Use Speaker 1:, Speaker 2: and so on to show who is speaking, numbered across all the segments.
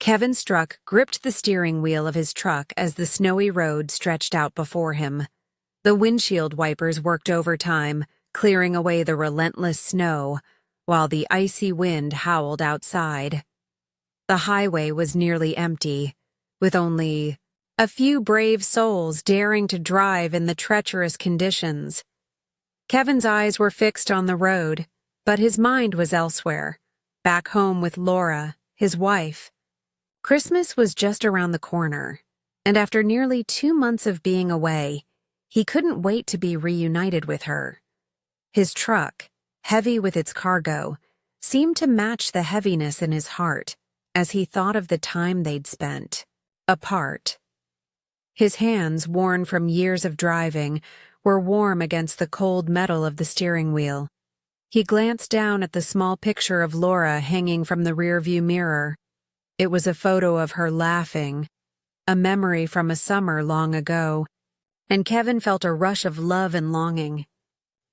Speaker 1: Kevin Struck gripped the steering wheel of his truck as the snowy road stretched out before him. The windshield wipers worked overtime, clearing away the relentless snow, while the icy wind howled outside. The highway was nearly empty, with only a few brave souls daring to drive in the treacherous conditions. Kevin's eyes were fixed on the road, but his mind was elsewhere, back home with Laura, his wife. Christmas was just around the corner, and after nearly 2 months of being away, he couldn't wait to be reunited with her. His truck, heavy with its cargo, seemed to match the heaviness in his heart as he thought of the time they'd spent apart. His hands, worn from years of driving, were warm against the cold metal of the steering wheel. He glanced down at the small picture of Laura hanging from the rearview mirror. It was a photo of her laughing, a memory from a summer long ago, and Kevin felt a rush of love and longing.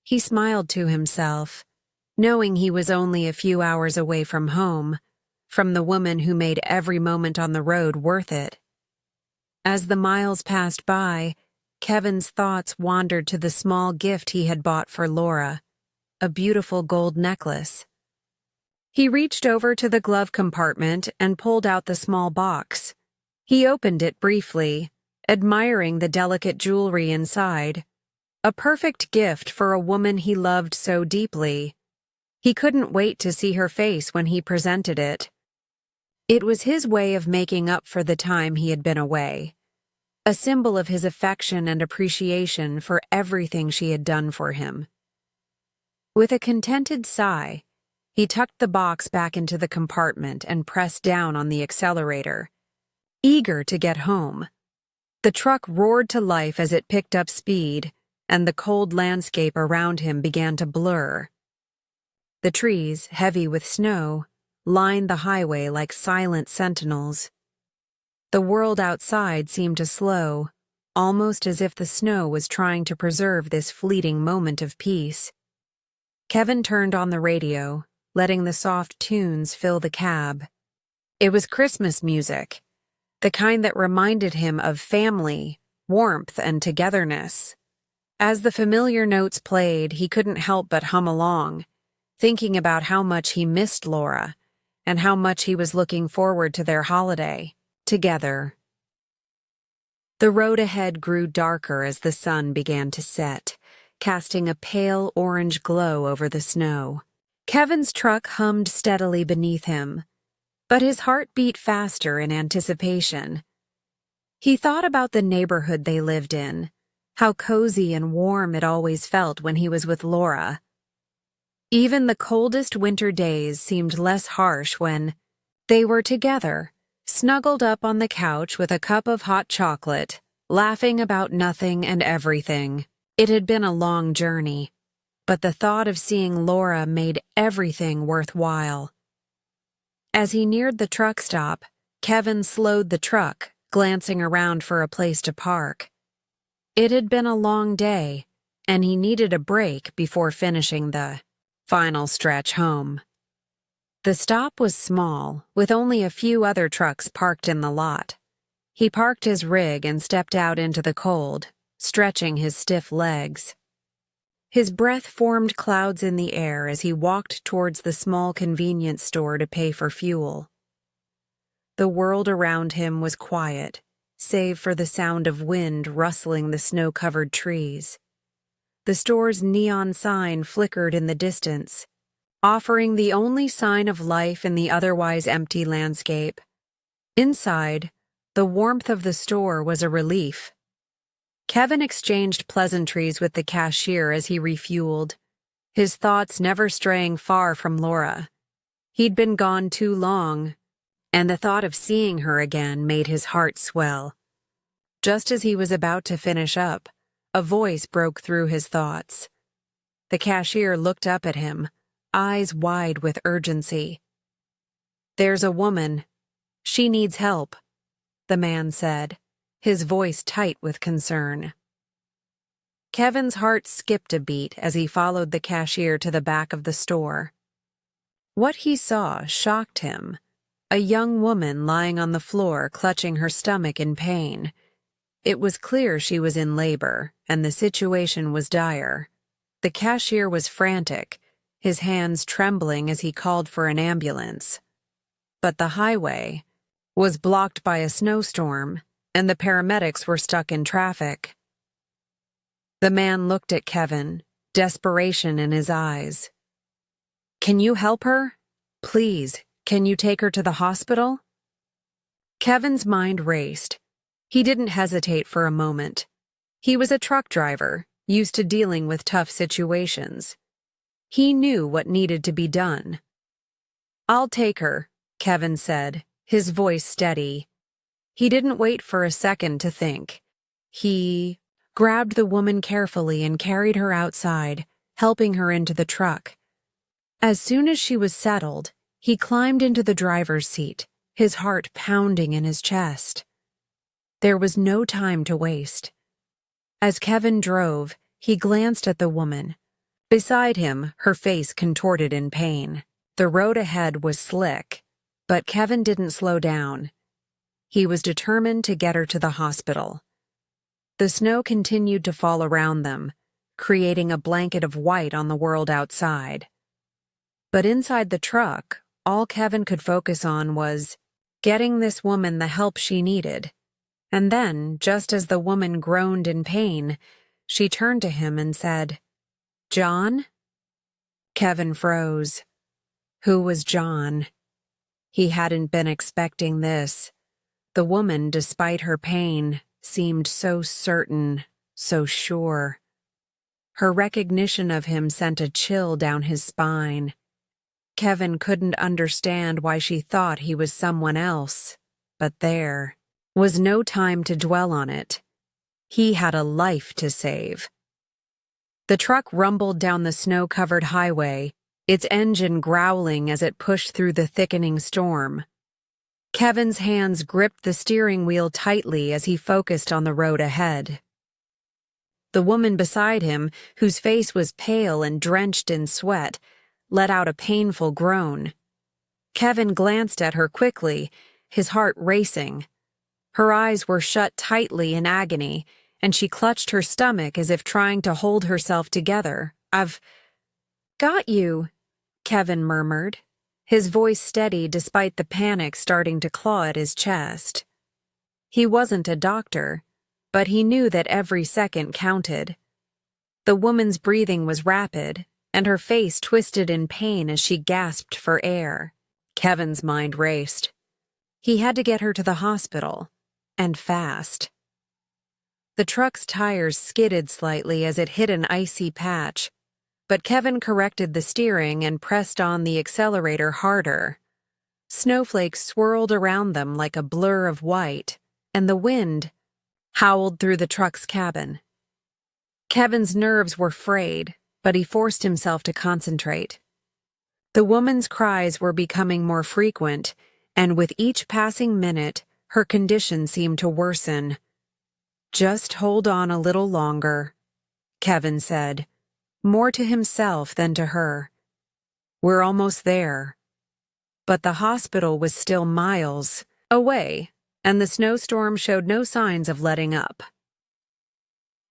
Speaker 1: He smiled to himself, knowing he was only a few hours away from home, from the woman who made every moment on the road worth it. As the miles passed by, Kevin's thoughts wandered to the small gift he had bought for Laura, a beautiful gold necklace. He reached over to the glove compartment and pulled out the small box. He opened it briefly, admiring the delicate jewelry inside. A perfect gift for a woman he loved so deeply. He couldn't wait to see her face when he presented it. It was his way of making up for the time he had been away, a symbol of his affection and appreciation for everything she had done for him. With a contented sigh, he tucked the box back into the compartment and pressed down on the accelerator, eager to get home. The truck roared to life as it picked up speed, and the cold landscape around him began to blur. The trees, heavy with snow, lined the highway like silent sentinels. The world outside seemed to slow, almost as if the snow was trying to preserve this fleeting moment of peace. Kevin turned on the radio, letting the soft tunes fill the cab. It was Christmas music, the kind that reminded him of family, warmth, and togetherness. As the familiar notes played, he couldn't help but hum along, thinking about how much he missed Laura and how much he was looking forward to their holiday together. The road ahead grew darker as the sun began to set, casting a pale orange glow over the snow. Kevin's truck hummed steadily beneath him, but his heart beat faster in anticipation. He thought about the neighborhood they lived in, how cozy and warm it always felt when he was with Laura. Even the coldest winter days seemed less harsh when they were together, snuggled up on the couch with a cup of hot chocolate, laughing about nothing and everything. It had been a long journey, but the thought of seeing Laura made everything worthwhile. As he neared the truck stop, Kevin slowed the truck, glancing around for a place to park. It had been a long day, and he needed a break before finishing the final stretch home. The stop was small, with only a few other trucks parked in the lot. He parked his rig and stepped out into the cold, stretching his stiff legs. His breath formed clouds in the air as he walked towards the small convenience store to pay for fuel. The world around him was quiet, save for the sound of wind rustling the snow-covered trees. The store's neon sign flickered in the distance, offering the only sign of life in the otherwise empty landscape. Inside, the warmth of the store was a relief. Kevin exchanged pleasantries with the cashier as he refueled, his thoughts never straying far from Laura. He'd been gone too long, and the thought of seeing her again made his heart swell. Just as he was about to finish up, a voice broke through his thoughts. The cashier looked up at him, eyes wide with urgency. "There's a woman. She needs help," the man said, his voice tight with concern. Kevin's heart skipped a beat as he followed the cashier to the back of the store. What he saw shocked him, a young woman lying on the floor clutching her stomach in pain. It was clear she was in labor, and the situation was dire. The cashier was frantic, his hands trembling as he called for an ambulance. But the highway was blocked by a snowstorm, and the paramedics were stuck in traffic. The man looked at Kevin, desperation in his eyes. "Can you help her? Please, can you take her to the hospital?" Kevin's mind raced. He didn't hesitate for a moment. He was a truck driver, used to dealing with tough situations. He knew what needed to be done. "I'll take her," Kevin said, his voice steady. He didn't wait for a second to think. He grabbed the woman carefully and carried her outside, helping her into the truck. As soon as she was settled, he climbed into the driver's seat, his heart pounding in his chest. There was no time to waste. As Kevin drove, he glanced at the woman. Beside him, her face contorted in pain. The road ahead was slick, but Kevin didn't slow down. He was determined to get her to the hospital. The snow continued to fall around them, creating a blanket of white on the world outside. But inside the truck, all Kevin could focus on was getting this woman the help she needed. And then, just as the woman groaned in pain, she turned to him and said, "John?" Kevin froze. Who was John? He hadn't been expecting this. The woman, despite her pain, seemed so certain, so sure. Her recognition of him sent a chill down his spine. Kevin couldn't understand why she thought he was someone else, but there was no time to dwell on it. He had a life to save. The truck rumbled down the snow-covered highway, its engine growling as it pushed through the thickening storm. Kevin's hands gripped the steering wheel tightly as he focused on the road ahead. The woman beside him, whose face was pale and drenched in sweat, let out a painful groan. Kevin glanced at her quickly, his heart racing. Her eyes were shut tightly in agony, and she clutched her stomach as if trying to hold herself together. "I've got you," Kevin murmured, his voice steady despite the panic starting to claw at his chest. He wasn't a doctor, but he knew that every second counted. The woman's breathing was rapid, and her face twisted in pain as she gasped for air. Kevin's mind raced. He had to get her to the hospital, and fast. The truck's tires skidded slightly as it hit an icy patch, but Kevin corrected the steering and pressed on the accelerator harder. Snowflakes swirled around them like a blur of white, and the wind howled through the truck's cabin. Kevin's nerves were frayed, but he forced himself to concentrate. The woman's cries were becoming more frequent, and with each passing minute, her condition seemed to worsen. "Just hold on a little longer," Kevin said, more to himself than to her. "We're almost there." But the hospital was still miles away, and the snowstorm showed no signs of letting up.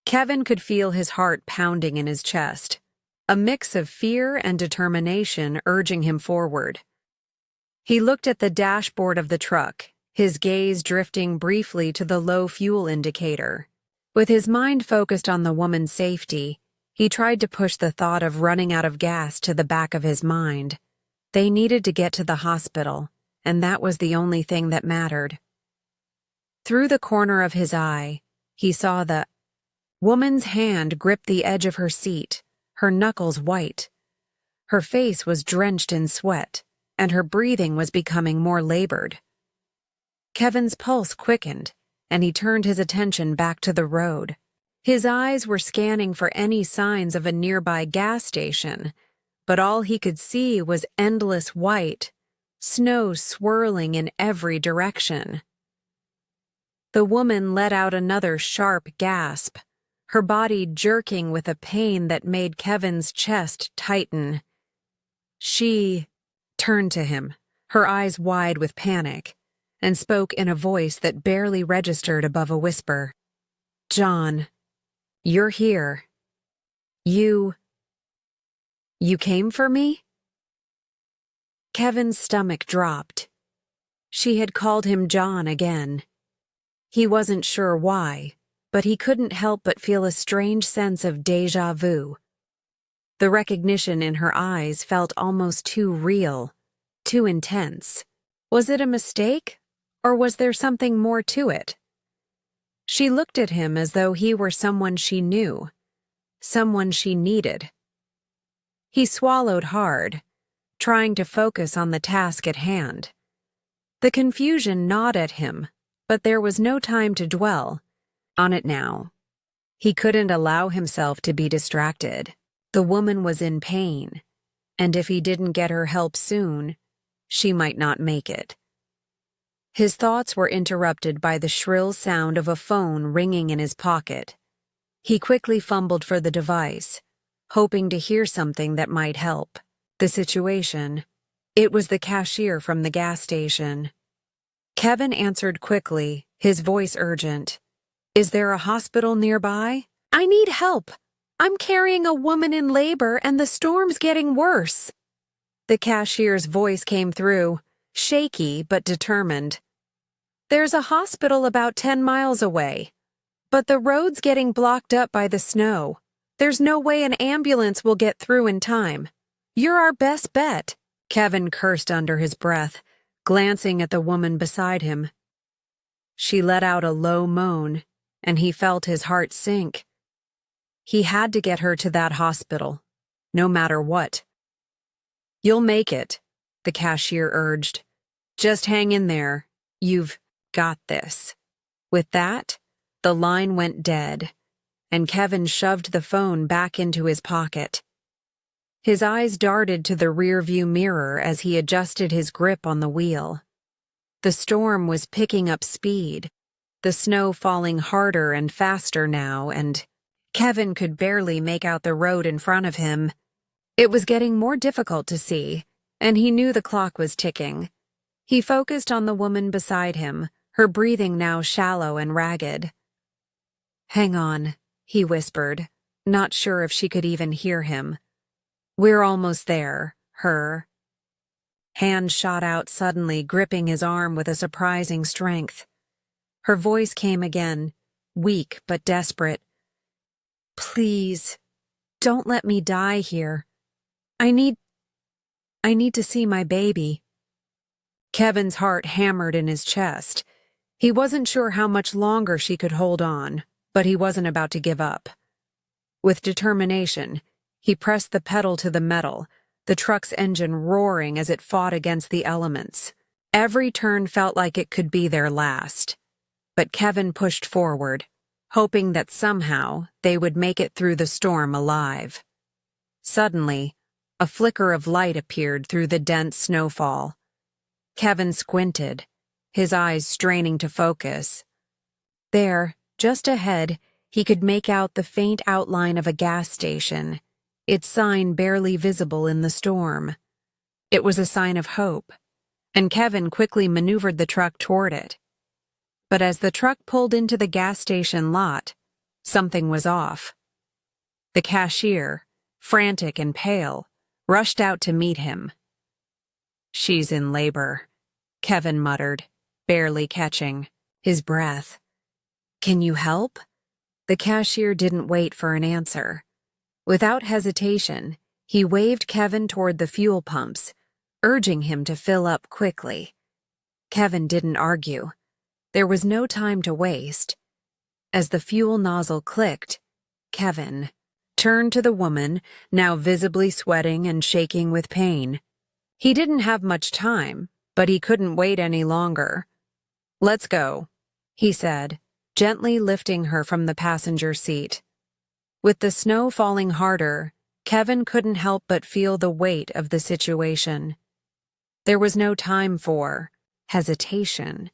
Speaker 1: Kevin could feel his heart pounding in his chest, a mix of fear and determination urging him forward. He looked at the dashboard of the truck, his gaze drifting briefly to the low fuel indicator. With his mind focused on the woman's safety, he tried to push the thought of running out of gas to the back of his mind. They needed to get to the hospital, and that was the only thing that mattered. Through the corner of his eye, he saw the woman's hand grip the edge of her seat, her knuckles white. Her face was drenched in sweat, and her breathing was becoming more labored. Kevin's pulse quickened, and he turned his attention back to the road. His eyes were scanning for any signs of a nearby gas station, but all he could see was endless white, snow swirling in every direction. The woman let out another sharp gasp, her body jerking with a pain that made Kevin's chest tighten. She turned to him, her eyes wide with panic, and spoke in a voice that barely registered above a whisper. "John, you're here. You came for me?" Kevin's stomach dropped. She had called him John again. He wasn't sure why, but he couldn't help but feel a strange sense of déjà vu. The recognition in her eyes felt almost too real, too intense. Was it a mistake, or was there something more to it? She looked at him as though he were someone she knew, someone she needed. He swallowed hard, trying to focus on the task at hand. The confusion gnawed at him, but there was no time to dwell on it now. He couldn't allow himself to be distracted. The woman was in pain, and if he didn't get her help soon, she might not make it. His thoughts were interrupted by the shrill sound of a phone ringing in his pocket. He quickly fumbled for the device, hoping to hear something that might help the situation. It was the cashier from the gas station. Kevin answered quickly, his voice urgent. "Is there a hospital nearby? I need help. I'm carrying a woman in labor and the storm's getting worse." The cashier's voice came through, shaky but determined. "There's a hospital about 10 miles away, but the road's getting blocked up by the snow. There's no way an ambulance will get through in time. You're our best bet." Kevin cursed under his breath, glancing at the woman beside him. She let out a low moan, and he felt his heart sink. He had to get her to that hospital, no matter what. "You'll make it," the cashier urged. "Just hang in there. You've got this." With that, the line went dead, and Kevin shoved the phone back into his pocket. His eyes darted to the rearview mirror as he adjusted his grip on the wheel. The storm was picking up speed, the snow falling harder and faster now, and Kevin could barely make out the road in front of him. It was getting more difficult to see, and he knew the clock was ticking. He focused on the woman beside him, her breathing now shallow and ragged. "Hang on," he whispered, not sure if she could even hear him. "We're almost there, her." Hand shot out suddenly, gripping his arm with a surprising strength. Her voice came again, weak but desperate. "Please, don't let me die here. I need to see my baby." Kevin's heart hammered in his chest. He wasn't sure how much longer she could hold on, but he wasn't about to give up. With determination, he pressed the pedal to the metal, the truck's engine roaring as it fought against the elements. Every turn felt like it could be their last. But Kevin pushed forward, hoping that somehow they would make it through the storm alive. Suddenly, a flicker of light appeared through the dense snowfall. Kevin squinted, his eyes straining to focus. There, just ahead, he could make out the faint outline of a gas station, its sign barely visible in the storm. It was a sign of hope, and Kevin quickly maneuvered the truck toward it. But as the truck pulled into the gas station lot, something was off. The cashier, frantic and pale, rushed out to meet him. "She's in labor," Kevin muttered, barely catching his breath. "Can you help?" The cashier didn't wait for an answer. Without hesitation, he waved Kevin toward the fuel pumps, urging him to fill up quickly. Kevin didn't argue. There was no time to waste. As the fuel nozzle clicked, Kevin turned to the woman, now visibly sweating and shaking with pain. He didn't have much time, but he couldn't wait any longer. "Let's go," he said, gently lifting her from the passenger seat. With the snow falling harder, Kevin couldn't help but feel the weight of the situation. There was no time for hesitation.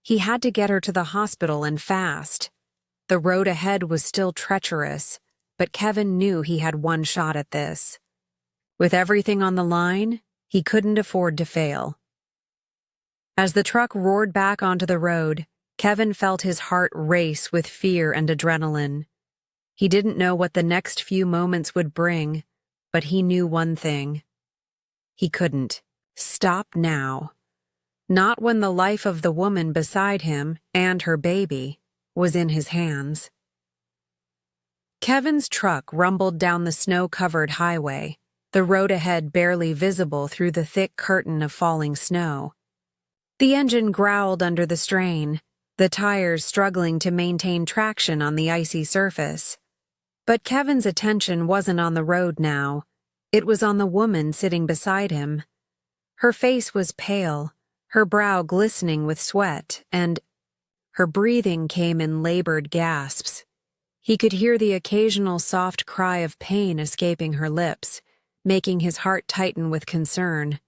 Speaker 1: He had to get her to the hospital and fast. The road ahead was still treacherous, but Kevin knew he had one shot at this. With everything on the line, he couldn't afford to fail. As the truck roared back onto the road, Kevin felt his heart race with fear and adrenaline. He didn't know what the next few moments would bring, but he knew one thing. He couldn't stop now. Not when the life of the woman beside him and her baby was in his hands. Kevin's truck rumbled down the snow-covered highway, the road ahead barely visible through the thick curtain of falling snow. The engine growled under the strain, the tires struggling to maintain traction on the icy surface. But Kevin's attention wasn't on the road now. It was on the woman sitting beside him. Her face was pale, her brow glistening with sweat, and her breathing came in labored gasps. He could hear the occasional soft cry of pain escaping her lips, making his heart tighten with concern.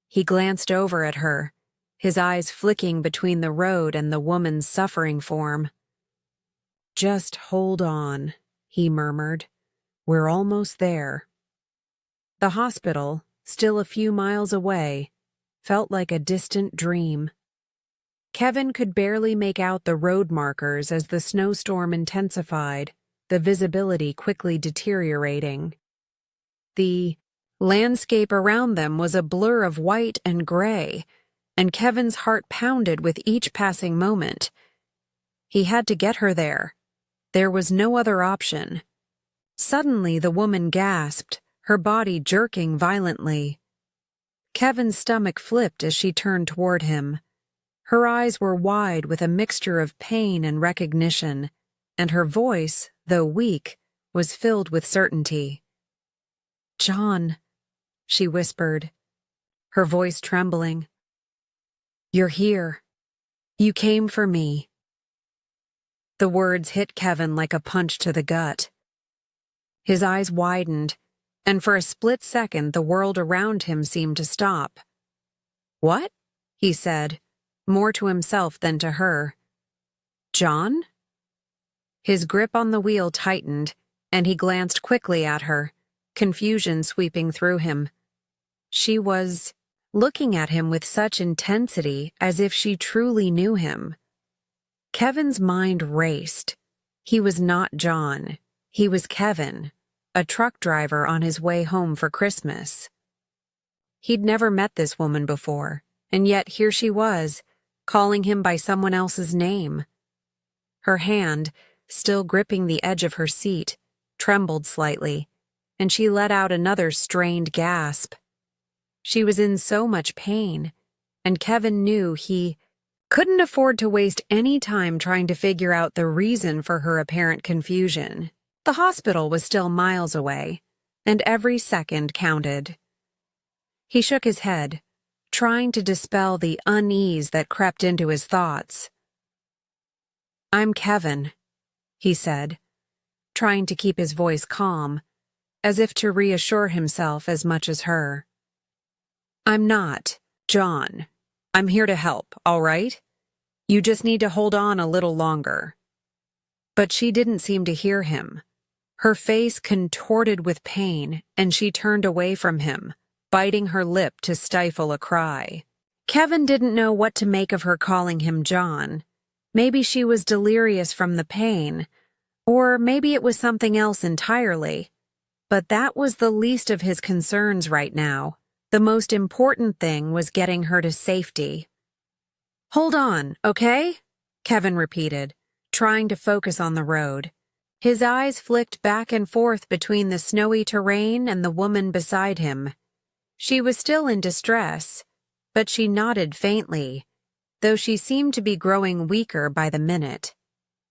Speaker 1: He glanced over at her, his eyes flicking between the road and the woman's suffering form. "Just hold on," he murmured. "We're almost there." The hospital, still a few miles away, felt like a distant dream. Kevin could barely make out the road markers as the snowstorm intensified, the visibility quickly deteriorating. The landscape around them was a blur of white and gray, and Kevin's heart pounded with each passing moment. He had to get her there. There was no other option. Suddenly, the woman gasped, her body jerking violently. Kevin's stomach flipped as she turned toward him. Her eyes were wide with a mixture of pain and recognition, and her voice, though weak, was filled with certainty. "John," she whispered, her voice trembling. "You're here. You came for me." The words hit Kevin like a punch to the gut. His eyes widened, and for a split second the world around him seemed to stop. "What?" he said, more to himself than to her. "John?" His grip on the wheel tightened, and he glanced quickly at her, confusion sweeping through him. She was looking at him with such intensity as if she truly knew him. Kevin's mind raced. He was not John. He was Kevin, a truck driver on his way home for Christmas. He'd never met this woman before, and yet here she was, calling him by someone else's name. Her hand, still gripping the edge of her seat, trembled slightly, and she let out another strained gasp. She was in so much pain, and Kevin knew he couldn't afford to waste any time trying to figure out the reason for her apparent confusion. The hospital was still miles away, and every second counted. He shook his head, trying to dispel the unease that crept into his thoughts. "I'm Kevin," he said, trying to keep his voice calm, as if to reassure himself as much as her. "I'm not John. I'm here to help, all right? You just need to hold on a little longer." But she didn't seem to hear him. Her face contorted with pain, and she turned away from him, biting her lip to stifle a cry. Kevin didn't know what to make of her calling him John. Maybe she was delirious from the pain, or maybe it was something else entirely. But that was the least of his concerns right now. The most important thing was getting her to safety. "Hold on, okay?" Kevin repeated, trying to focus on the road. His eyes flicked back and forth between the snowy terrain and the woman beside him. She was still in distress, but she nodded faintly, though she seemed to be growing weaker by the minute.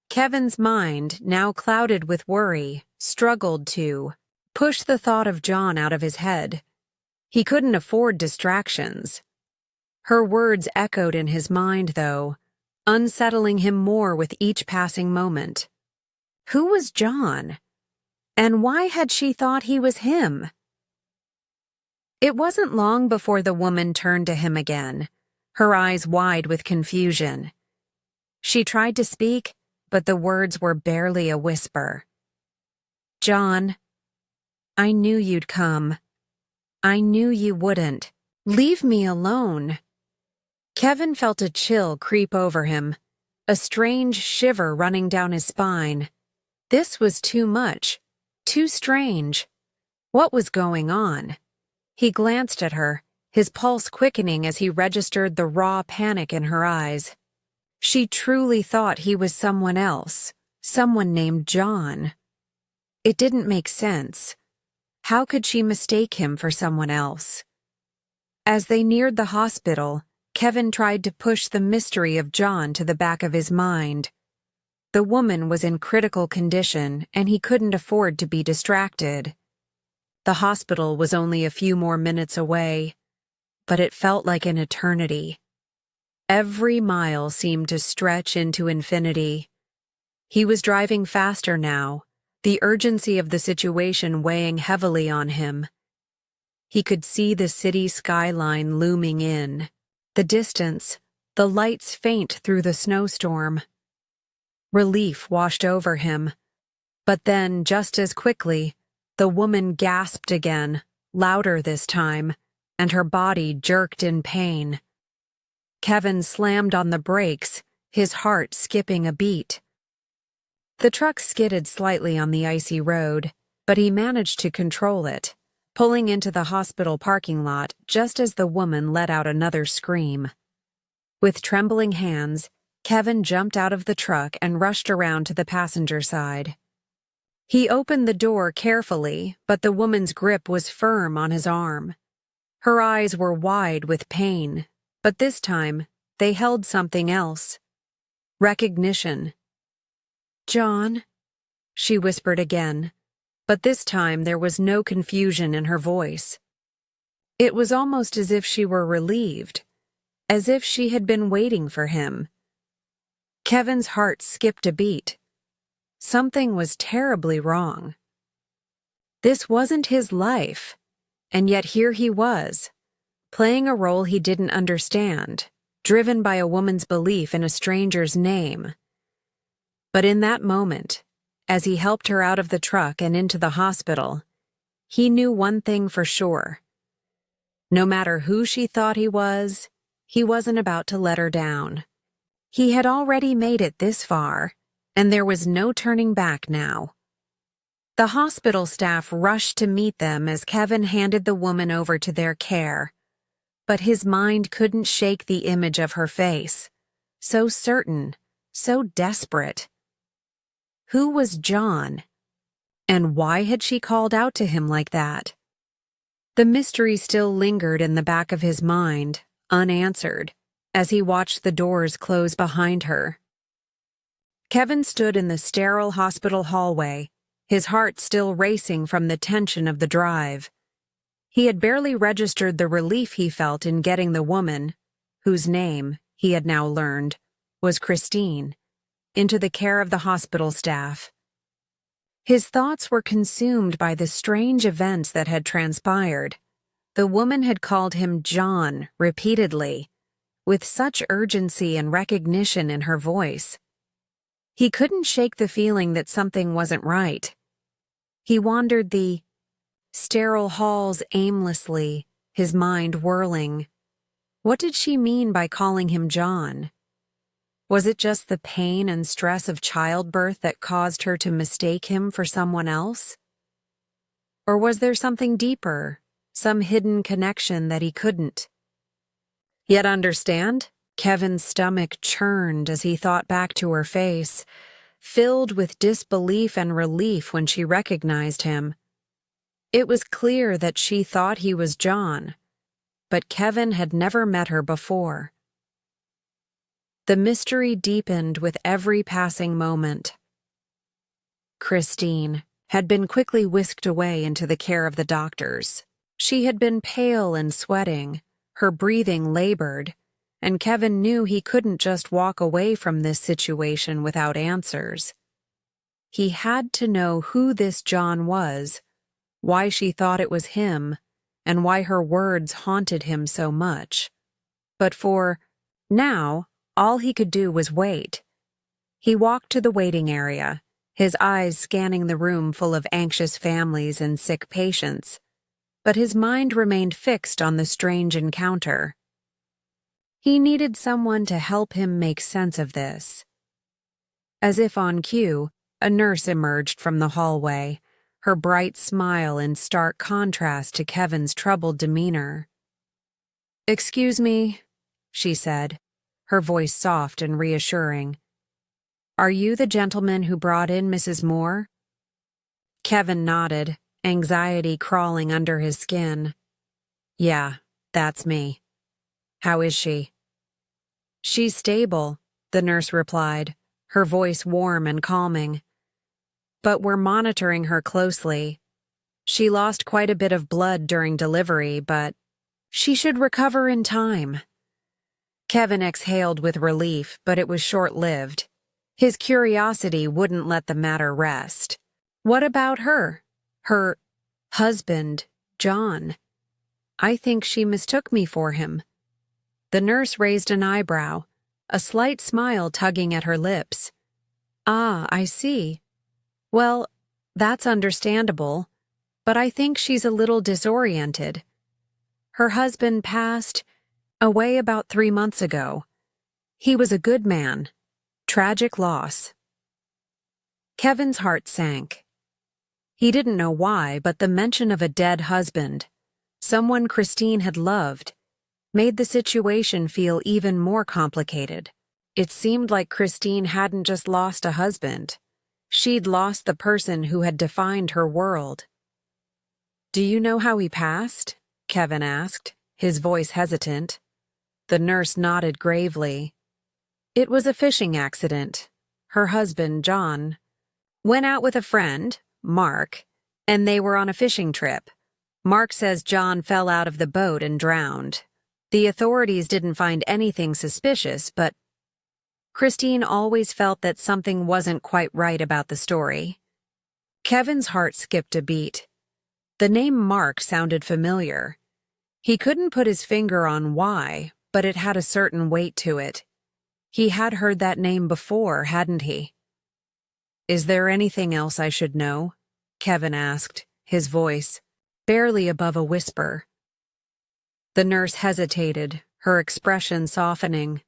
Speaker 1: Kevin's mind, now clouded with worry, struggled to push the thought of John out of his head. He couldn't afford distractions. Her words echoed in his mind, though, unsettling him more with each passing moment. Who was John? And why had she thought he was him? It wasn't long before the woman turned to him again, her eyes wide with confusion. She tried to speak, but the words were barely a whisper. "John, I knew you'd come. I knew you wouldn't. Leave me alone." Kevin felt a chill creep over him, a strange shiver running down his spine. This was too much, too strange. What was going on? He glanced at her, his pulse quickening as he registered the raw panic in her eyes. She truly thought he was someone else, someone named John. It didn't make sense. How could she mistake him for someone else? As they neared the hospital, Kevin tried to push the mystery of John to the back of his mind. The woman was in critical condition, and he couldn't afford to be distracted. The hospital was only a few more minutes away, but it felt like an eternity. Every mile seemed to stretch into infinity. He was driving faster now, the urgency of the situation weighing heavily on him. He could see the city skyline looming in, the distance, the lights faint through the snowstorm. Relief washed over him, but then, just as quickly, the woman gasped again, louder this time, and her body jerked in pain. Kevin slammed on the brakes, his heart skipping a beat. The truck skidded slightly on the icy road, but he managed to control it, pulling into the hospital parking lot just as the woman let out another scream. With trembling hands, Kevin jumped out of the truck and rushed around to the passenger side. He opened the door carefully, but the woman's grip was firm on his arm. Her eyes were wide with pain, but this time they held something else. Recognition. "John," she whispered again, but this time there was no confusion in her voice. It was almost as if she were relieved, as if she had been waiting for him. Kevin's heart skipped a beat. Something was terribly wrong. This wasn't his life, and yet here he was, playing a role he didn't understand, driven by a woman's belief in a stranger's name. But in that moment, as he helped her out of the truck and into the hospital, he knew one thing for sure. No matter who she thought he wasn't about to let her down. He had already made it this far, and there was no turning back now. The hospital staff rushed to meet them as Kevin handed the woman over to their care, but his mind couldn't shake the image of her face. So certain, so desperate. Who was John? And why had she called out to him like that? The mystery still lingered in the back of his mind, unanswered, as he watched the doors close behind her. Kevin stood in the sterile hospital hallway, his heart still racing from the tension of the drive. He had barely registered the relief he felt in getting the woman, whose name, he had now learned, was Christine, into the care of the hospital staff. His thoughts were consumed by the strange events that had transpired. The woman had called him John repeatedly, with such urgency and recognition in her voice. He couldn't shake the feeling that something wasn't right. He wandered the sterile halls aimlessly, his mind whirling. What did she mean by calling him John? Was it just the pain and stress of childbirth that caused her to mistake him for someone else? Or was there something deeper, some hidden connection that he couldn't yet understand? Kevin's stomach churned as he thought back to her face, filled with disbelief and relief when she recognized him. It was clear that she thought he was John, but Kevin had never met her before. The mystery deepened with every passing moment. Christine had been quickly whisked away into the care of the doctors. She had been pale and sweating, her breathing labored, and Kevin knew he couldn't just walk away from this situation without answers. He had to know who this John was, why she thought it was him, and why her words haunted him so much. But for now, all he could do was wait. He walked to the waiting area, his eyes scanning the room full of anxious families and sick patients, but his mind remained fixed on the strange encounter. He needed someone to help him make sense of this. As if on cue, a nurse emerged from the hallway, her bright smile in stark contrast to Kevin's troubled demeanor. "Excuse me," she said, her voice soft and reassuring. "Are you the gentleman who brought in Mrs. Moore?" Kevin nodded, anxiety crawling under his skin. "Yeah, that's me. How is she?" "She's stable," the nurse replied, her voice warm and calming. "But we're monitoring her closely. She lost quite a bit of blood during delivery, but she should recover in time." Kevin exhaled with relief, but it was short-lived. His curiosity wouldn't let the matter rest. What about her? Her husband, John? I think she mistook me for him. The nurse raised an eyebrow, a slight smile tugging at her lips. "Ah, I see. Well, that's understandable, but I think she's a little disoriented. Her husband passed away about 3 months ago. He was a good man. Tragic loss." Kevin's heart sank. He didn't know why, but the mention of a dead husband, someone Christine had loved, made the situation feel even more complicated. It seemed like Christine hadn't just lost a husband. She'd lost the person who had defined her world. "Do you know how he passed?" Kevin asked, his voice hesitant. The nurse nodded gravely. "It was a fishing accident. Her husband, John, went out with a friend, Mark, and they were on a fishing trip. Mark says John fell out of the boat and drowned. The authorities didn't find anything suspicious, but Christine always felt that something wasn't quite right about the story." Kevin's heart skipped a beat. The name Mark sounded familiar. He couldn't put his finger on why, but it had a certain weight to it. He had heard that name before, hadn't he? "Is there anything else I should know?" Kevin asked, his voice barely above a whisper. The nurse hesitated, her expression softening.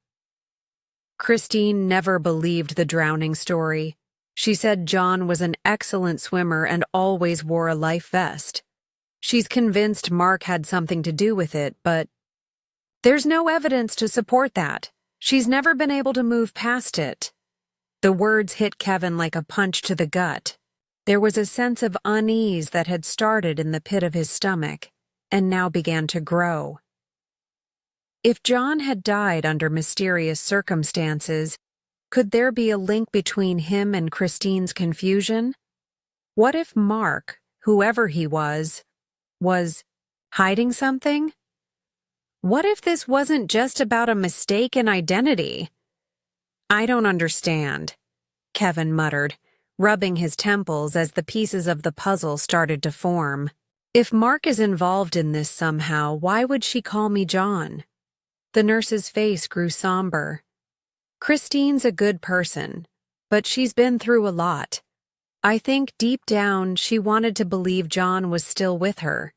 Speaker 1: "Christine never believed the drowning story. She said John was an excellent swimmer and always wore a life vest. She's convinced Mark had something to do with it, but there's no evidence to support that. She's never been able to move past it." The words hit Kevin like a punch to the gut. There was a sense of unease that had started in the pit of his stomach and now began to grow. If John had died under mysterious circumstances, could there be a link between him and Christine's confusion? What if Mark, whoever he was hiding something? What if this wasn't just about a mistake in identity? "I don't understand," Kevin muttered, rubbing his temples as the pieces of the puzzle started to form. "If Mark is involved in this somehow, why would she call me John?" The nurse's face grew somber. "Christine's a good person, but she's been through a lot. I think deep down she wanted to believe John was still with her.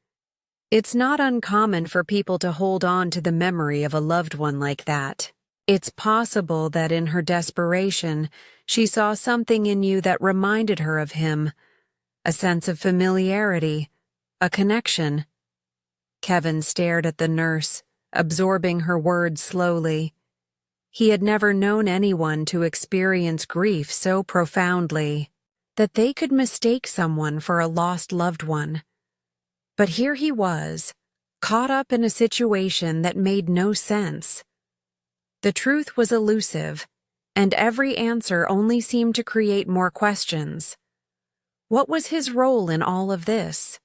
Speaker 1: It's not uncommon for people to hold on to the memory of a loved one like that. It's possible that in her desperation, she saw something in you that reminded her of him, a sense of familiarity, a connection." Kevin stared at the nurse, absorbing her words slowly. He had never known anyone to experience grief so profoundly that they could mistake someone for a lost loved one. But here he was, caught up in a situation that made no sense. The truth was elusive, and every answer only seemed to create more questions. What was his role in all of this?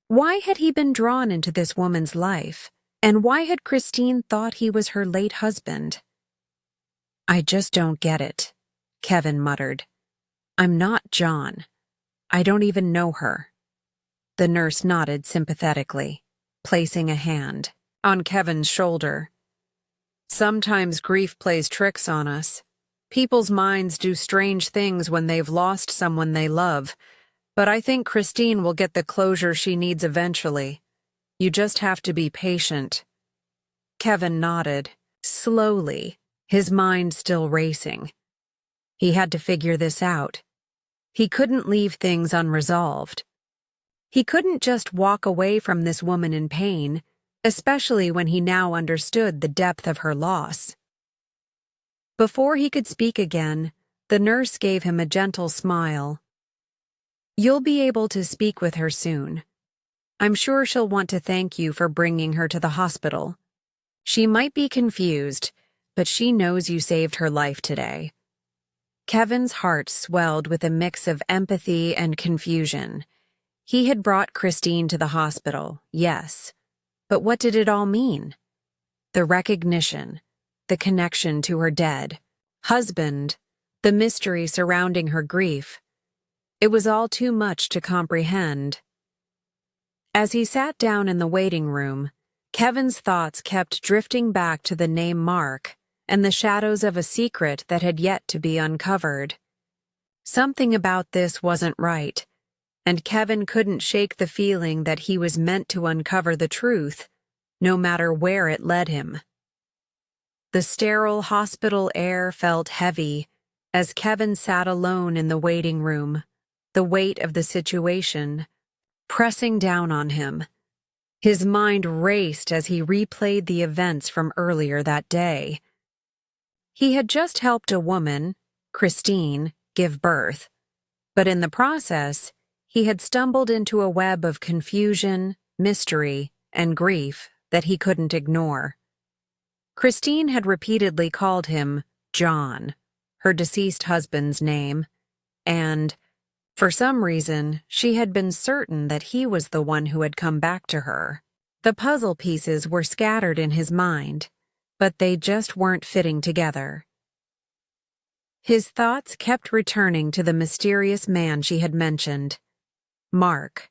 Speaker 1: Why had he been drawn into this woman's life, and why had Christine thought he was her late husband? "I just don't get it," Kevin muttered. "I'm not John. I don't even know her." The nurse nodded sympathetically, placing a hand on Kevin's shoulder. "Sometimes grief plays tricks on us. People's minds do strange things when they've lost someone they love, but I think Christine will get the closure she needs eventually. You just have to be patient." Kevin nodded, slowly, his mind still racing. He had to figure this out. He couldn't leave things unresolved. He couldn't just walk away from this woman in pain, especially when he now understood the depth of her loss. Before he could speak again, the nurse gave him a gentle smile. "You'll be able to speak with her soon. I'm sure she'll want to thank you for bringing her to the hospital. She might be confused, but she knows you saved her life today." Kevin's heart swelled with a mix of empathy and confusion. He had brought Christine to the hospital, yes, but what did it all mean? The recognition, the connection to her dead husband, the mystery surrounding her grief. It was all too much to comprehend. As he sat down in the waiting room, Kevin's thoughts kept drifting back to the name Mark and the shadows of a secret that had yet to be uncovered. Something about this wasn't right, and Kevin couldn't shake the feeling that he was meant to uncover the truth, no matter where it led him. The sterile hospital air felt heavy as Kevin sat alone in the waiting room, the weight of the situation pressing down on him. His mind raced as he replayed the events from earlier that day. He had just helped a woman, Christine, give birth, but in the process, he had stumbled into a web of confusion, mystery, and grief that he couldn't ignore. Christine had repeatedly called him John, her deceased husband's name, and, for some reason, she had been certain that he was the one who had come back to her. The puzzle pieces were scattered in his mind, but they just weren't fitting together. His thoughts kept returning to the mysterious man she had mentioned, Mark.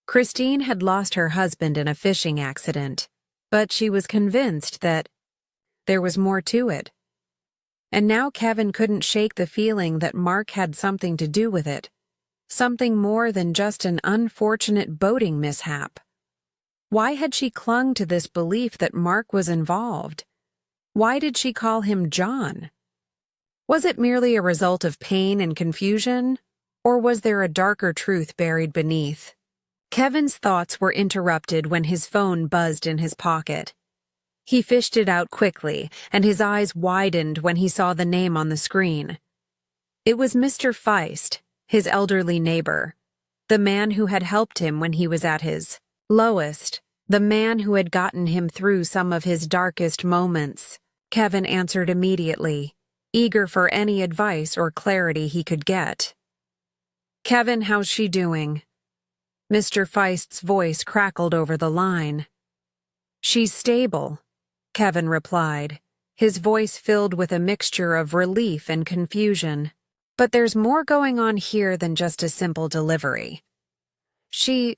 Speaker 1: Christine had lost her husband in a fishing accident, but she was convinced that there was more to it. And now Kevin couldn't shake the feeling that Mark had something to do with it, something more than just an unfortunate boating mishap. Why had she clung to this belief that Mark was involved? Why did she call him John? Was it merely a result of pain and confusion, or was there a darker truth buried beneath? Kevin's thoughts were interrupted when his phone buzzed in his pocket. He fished it out quickly, and his eyes widened when he saw the name on the screen. It was Mr. Feist, his elderly neighbor, the man who had helped him when he was at his lowest, the man who had gotten him through some of his darkest moments. Kevin answered immediately, eager for any advice or clarity he could get. "Kevin, how's she doing?" Mr. Feist's voice crackled over the line. "She's stable," Kevin replied, his voice filled with a mixture of relief and confusion. "But there's more going on here than just a simple delivery. She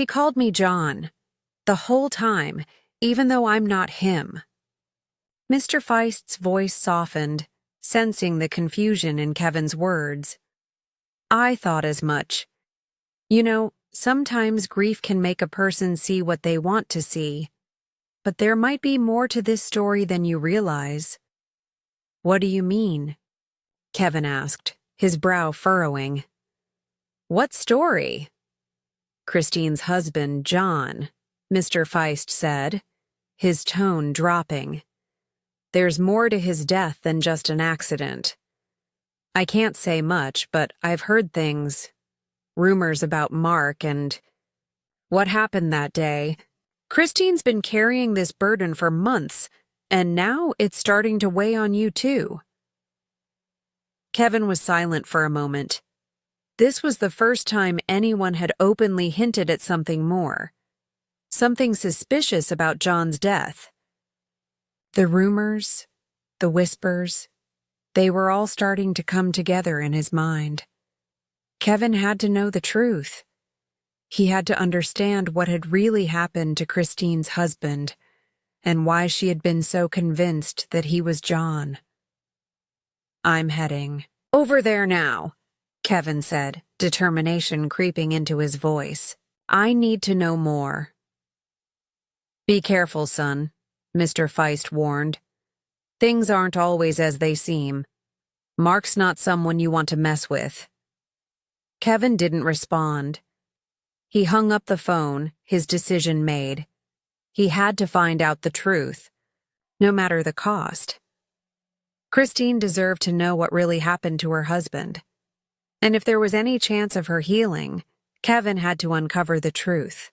Speaker 1: called me John, the whole time, even though I'm not him." Mr. Feist's voice softened, sensing the confusion in Kevin's words. "I thought as much. You know, sometimes grief can make a person see what they want to see, but there might be more to this story than you realize." "What do you mean?" Kevin asked, his brow furrowing. "What story?" "Christine's husband, John," Mr. Feist said, his tone dropping. "There's more to his death than just an accident. I can't say much, but I've heard things, rumors about Mark and what happened that day. Christine's been carrying this burden for months, and now it's starting to weigh on you too." Kevin was silent for a moment. This was the first time anyone had openly hinted at something more, something suspicious about John's death. The rumors, the whispers, they were all starting to come together in his mind. Kevin had to know the truth. He had to understand what had really happened to Christine's husband and why she had been so convinced that he was John. "I'm heading over there now," Kevin said, determination creeping into his voice. "I need to know more." "Be careful, son," Mr. Feist warned. "Things aren't always as they seem. Mark's not someone you want to mess with." Kevin didn't respond. He hung up the phone, his decision made. He had to find out the truth, no matter the cost. Christine deserved to know what really happened to her husband. And if there was any chance of her healing, Kevin had to uncover the truth.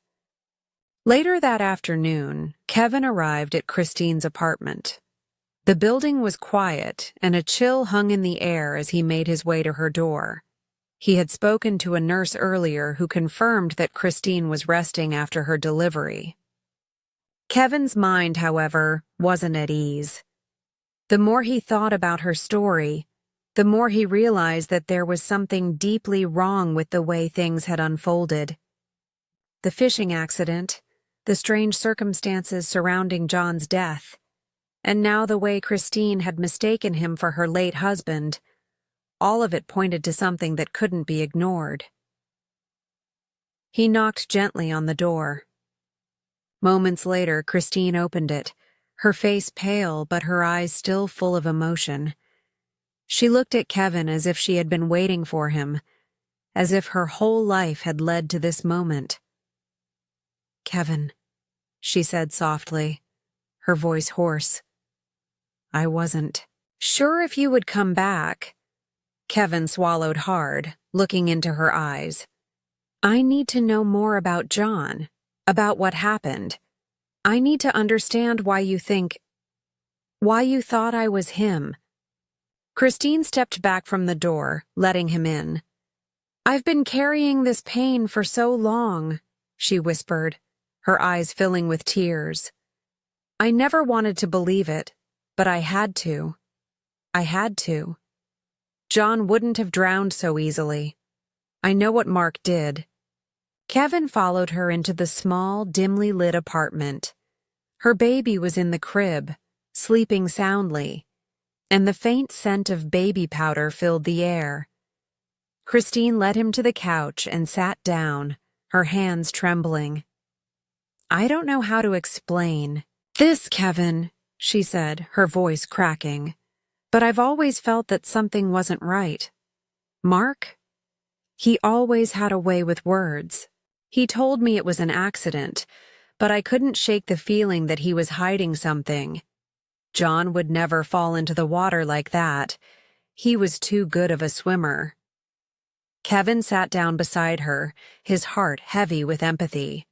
Speaker 1: Later that afternoon, Kevin arrived at Christine's apartment. The building was quiet, and a chill hung in the air as he made his way to her door. He had spoken to a nurse earlier who confirmed that Christine was resting after her delivery. Kevin's mind, however, wasn't at ease. The more he thought about her story, the more he realized that there was something deeply wrong with the way things had unfolded. The fishing accident, the strange circumstances surrounding John's death, and now the way Christine had mistaken him for her late husband, all of it pointed to something that couldn't be ignored. He knocked gently on the door. Moments later, Christine opened it, her face pale but her eyes still full of emotion. She looked at Kevin as if she had been waiting for him, as if her whole life had led to this moment. "Kevin," she said softly, her voice hoarse. "I wasn't sure if you would come back." Kevin swallowed hard, looking into her eyes. "I need to know more about John, about what happened. I need to understand why you thought I was him." Christine stepped back from the door, letting him in. "I've been carrying this pain for so long," she whispered, her eyes filling with tears. "I never wanted to believe it, but I had to. I had to. John wouldn't have drowned so easily. I know what Mark did." Kevin followed her into the small, dimly lit apartment. Her baby was in the crib, sleeping soundly, and the faint scent of baby powder filled the air. Christine led him to the couch and sat down, her hands trembling. "I don't know how to explain this, Kevin," she said, her voice cracking. "But I've always felt that something wasn't right. Mark? He always had a way with words. He told me it was an accident, but I couldn't shake the feeling that he was hiding something. John would never fall into the water like that. He was too good of a swimmer." Kevin sat down beside her, his heart heavy with empathy.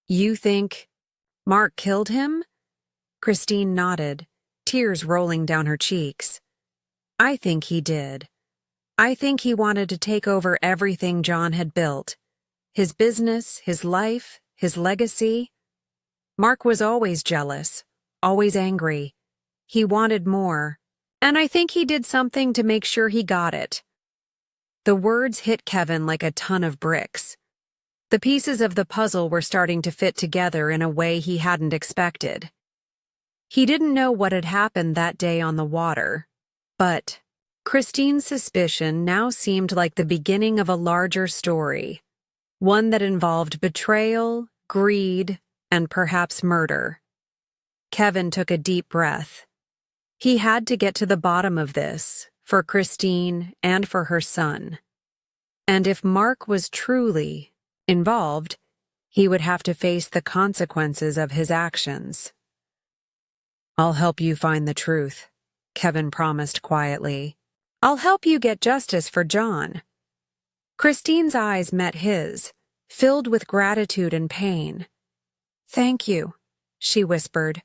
Speaker 1: "You think Mark killed him?" Christine nodded, tears rolling down her cheeks. "I think he did. I think he wanted to take over everything John had built. His business, his life, his legacy. Mark was always jealous, always angry. He wanted more, and I think he did something to make sure he got it." The words hit Kevin like a ton of bricks. The pieces of the puzzle were starting to fit together in a way he hadn't expected. He didn't know what had happened that day on the water, but Christine's suspicion now seemed like the beginning of a larger story, one that involved betrayal, greed, and perhaps murder. Kevin took a deep breath. He had to get to the bottom of this, for Christine and for her son. And if Mark was truly involved, he would have to face the consequences of his actions. "I'll help you find the truth," Kevin promised quietly. "I'll help you get justice for John." Christine's eyes met his, filled with gratitude and pain. "Thank you," she whispered.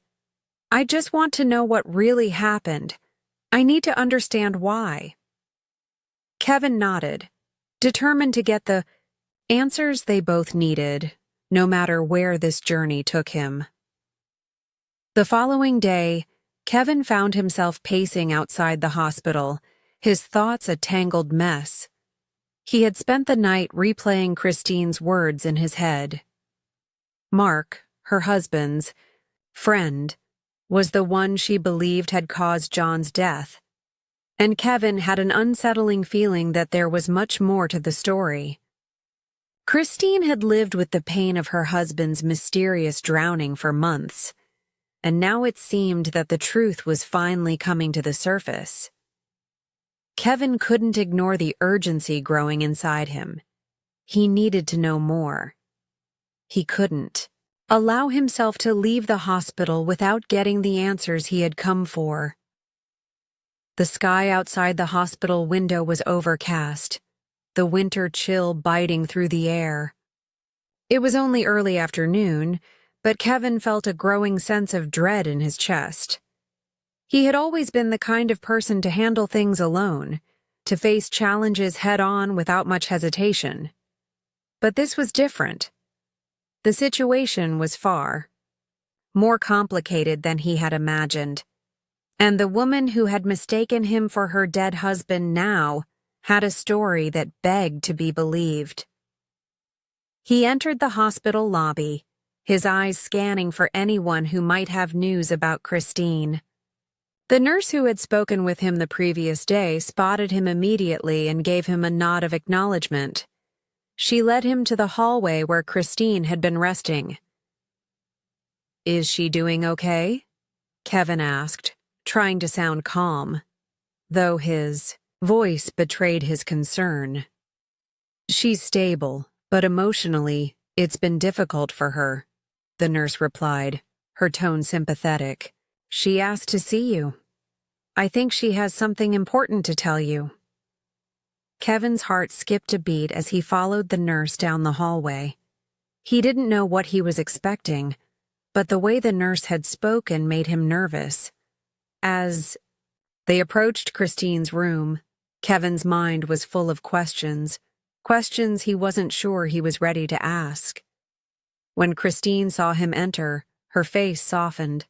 Speaker 1: "I just want to know what really happened. I need to understand why." Kevin nodded, determined to get the answers they both needed, no matter where this journey took him. The following day, Kevin found himself pacing outside the hospital, his thoughts a tangled mess. He had spent the night replaying Christine's words in his head. Mark, her husband's friend, was the one she believed had caused John's death, and Kevin had an unsettling feeling that there was much more to the story. Christine had lived with the pain of her husband's mysterious drowning for months, and now it seemed that the truth was finally coming to the surface. Kevin couldn't ignore the urgency growing inside him. He needed to know more. He couldn't allow himself to leave the hospital without getting the answers he had come for. The sky outside the hospital window was overcast, the winter chill biting through the air. It was only early afternoon, but Kevin felt a growing sense of dread in his chest. He had always been the kind of person to handle things alone, to face challenges head-on without much hesitation. But this was different. The situation was far more complicated than he had imagined, and the woman who had mistaken him for her dead husband now had a story that begged to be believed. He entered the hospital lobby, his eyes scanning for anyone who might have news about Christine. The nurse who had spoken with him the previous day spotted him immediately and gave him a nod of acknowledgement. She led him to the hallway where Christine had been resting. "Is she doing okay?" Kevin asked, trying to sound calm, though his voice betrayed his concern. "She's stable, but emotionally, it's been difficult for her," the nurse replied, her tone sympathetic. "She asked to see you. I think she has something important to tell you." Kevin's heart skipped a beat as he followed the nurse down the hallway. He didn't know what he was expecting, but the way the nurse had spoken made him nervous. As they approached Christine's room, Kevin's mind was full of questions he wasn't sure he was ready to ask. When Christine saw him enter, her face softened.